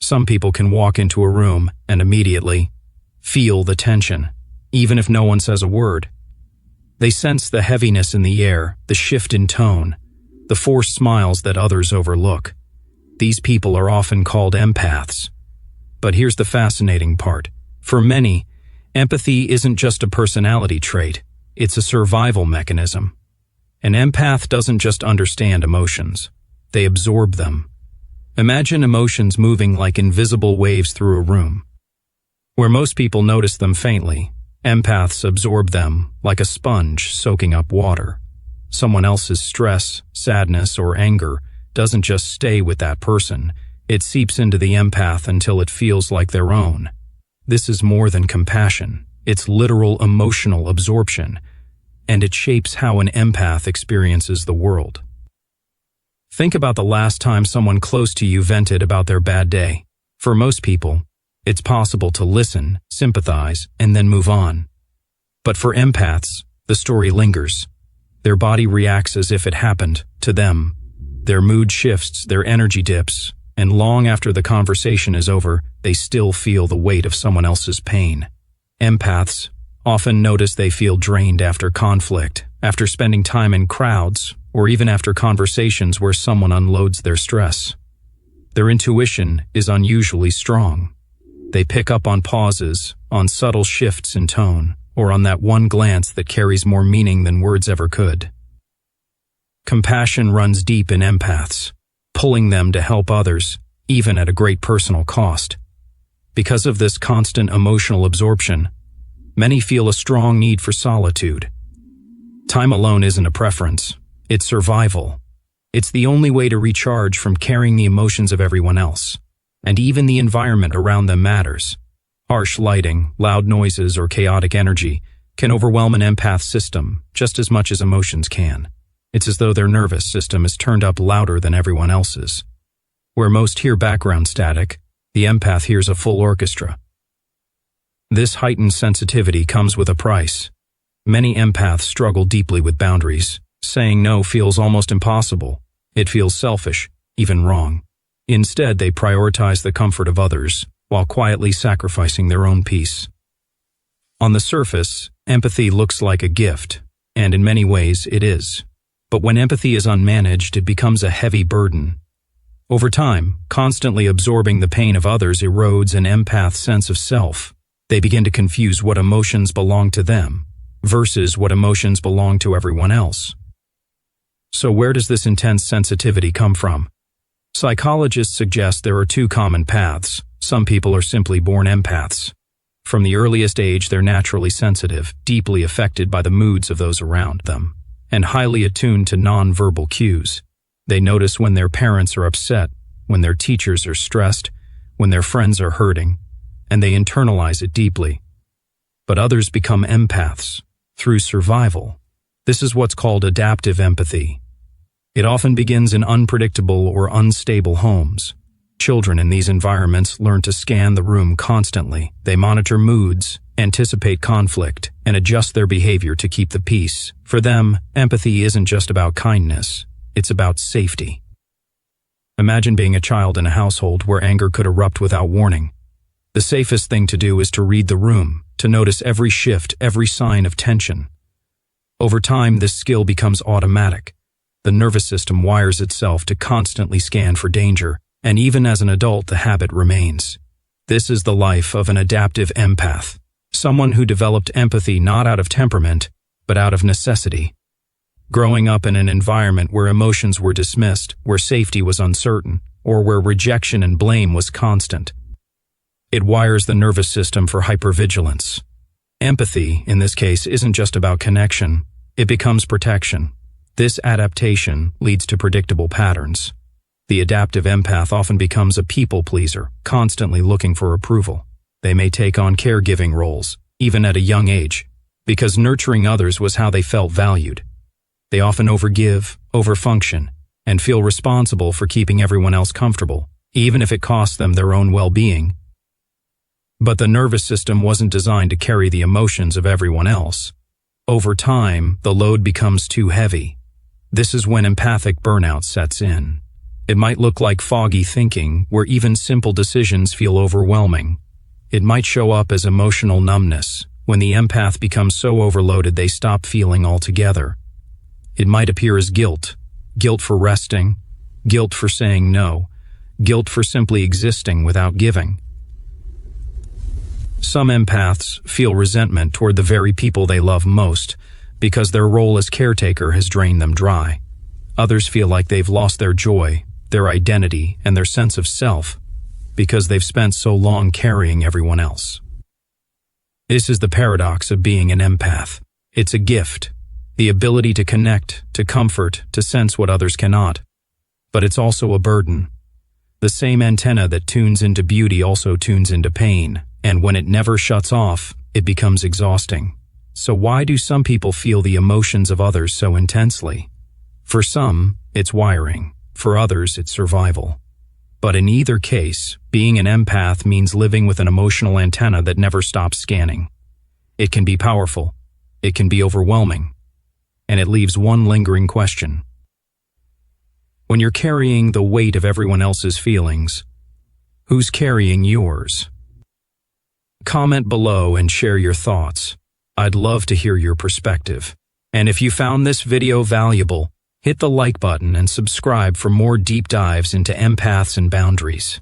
Some people can walk into a room and immediately feel the tension, even if no one says a word. They sense the heaviness in the air, the shift in tone, the forced smiles that others overlook. These people are often called empaths. But here's the fascinating part. For many, empathy isn't just a personality trait, it's a survival mechanism. An empath doesn't just understand emotions, they absorb them. Imagine emotions moving like invisible waves through a room. Where most people notice them faintly, empaths absorb them like a sponge soaking up water. Someone else's stress, sadness, or anger doesn't just stay with that person, it seeps into the empath until it feels like their own. This is more than compassion, it's literal emotional absorption, and it shapes how an empath experiences the world. Think about the last time someone close to you vented about their bad day. For most people, it's possible to listen, sympathize, and then move on. But for empaths, the story lingers. Their body reacts as if it happened to them. Their mood shifts, their energy dips, and long after the conversation is over, they still feel the weight of someone else's pain. Empaths often notice they feel drained after conflict, after spending time in crowds, or even after conversations where someone unloads their stress. Their intuition is unusually strong. They pick up on pauses, on subtle shifts in tone, or on that one glance that carries more meaning than words ever could. Compassion runs deep in empaths, pulling them to help others, even at a great personal cost. Because of this constant emotional absorption, many feel a strong need for solitude. Time alone isn't a preference, it's survival. It's the only way to recharge from carrying the emotions of everyone else. And even the environment around them matters. Harsh lighting, loud noises, or chaotic energy can overwhelm an empath's system just as much as emotions can. It's as though their nervous system is turned up louder than everyone else's. Where most hear background static, the empath hears a full orchestra. This heightened sensitivity comes with a price. Many empaths struggle deeply with boundaries. Saying no feels almost impossible. It feels selfish, even wrong. Instead, they prioritize the comfort of others, while quietly sacrificing their own peace. On the surface, empathy looks like a gift, and in many ways it is. But when empathy is unmanaged, it becomes a heavy burden. Over time, constantly absorbing the pain of others erodes an empath's sense of self. They begin to confuse what emotions belong to them, versus what emotions belong to everyone else. So where does this intense sensitivity come from? Psychologists suggest there are two common paths. Some people are simply born empaths. From the earliest age, they're naturally sensitive, deeply affected by the moods of those around them, and highly attuned to non-verbal cues. They notice when their parents are upset, when their teachers are stressed, when their friends are hurting, and they internalize it deeply. But others become empaths through survival. This is what's called adaptive empathy. It often begins in unpredictable or unstable homes. Children in these environments learn to scan the room constantly. They monitor moods, anticipate conflict, and adjust their behavior to keep the peace. For them, empathy isn't just about kindness, it's about safety. Imagine being a child in a household where anger could erupt without warning. The safest thing to do is to read the room, to notice every shift, every sign of tension. Over time, this skill becomes automatic. The nervous system wires itself to constantly scan for danger, and even as an adult, the habit remains. This is the life of an adaptive empath, someone who developed empathy not out of temperament, but out of necessity. Growing up in an environment where emotions were dismissed, where safety was uncertain, or where rejection and blame was constant. It wires the nervous system for hypervigilance. Empathy, in this case, isn't just about connection, it becomes protection. This adaptation leads to predictable patterns. The adaptive empath often becomes a people pleaser, constantly looking for approval. They may take on caregiving roles, even at a young age, because nurturing others was how they felt valued. They often overgive, overfunction, and feel responsible for keeping everyone else comfortable, even if it costs them their own well-being. But the nervous system wasn't designed to carry the emotions of everyone else. Over time, the load becomes too heavy. This is when empathic burnout sets in. It might look like foggy thinking, where even simple decisions feel overwhelming. It might show up as emotional numbness, when the empath becomes so overloaded they stop feeling altogether. It might appear as guilt for resting, guilt for saying no, guilt for simply existing without giving. Some empaths feel resentment toward the very people they love most because their role as caretaker has drained them dry. Others feel like they've lost their joy, their identity, and their sense of self because they've spent so long carrying everyone else. This is the paradox of being an empath. It's a gift, the ability to connect, to comfort, to sense what others cannot. But it's also a burden. The same antenna that tunes into beauty also tunes into pain, and when it never shuts off, it becomes exhausting. So why do some people feel the emotions of others so intensely? For some, it's wiring. For others, it's survival. But in either case, being an empath means living with an emotional antenna that never stops scanning. It can be powerful. It can be overwhelming. And it leaves one lingering question. When you're carrying the weight of everyone else's feelings, who's carrying yours? Comment below and share your thoughts. I'd love to hear your perspective. And if you found this video valuable, hit the like button and subscribe for more deep dives into empaths and boundaries.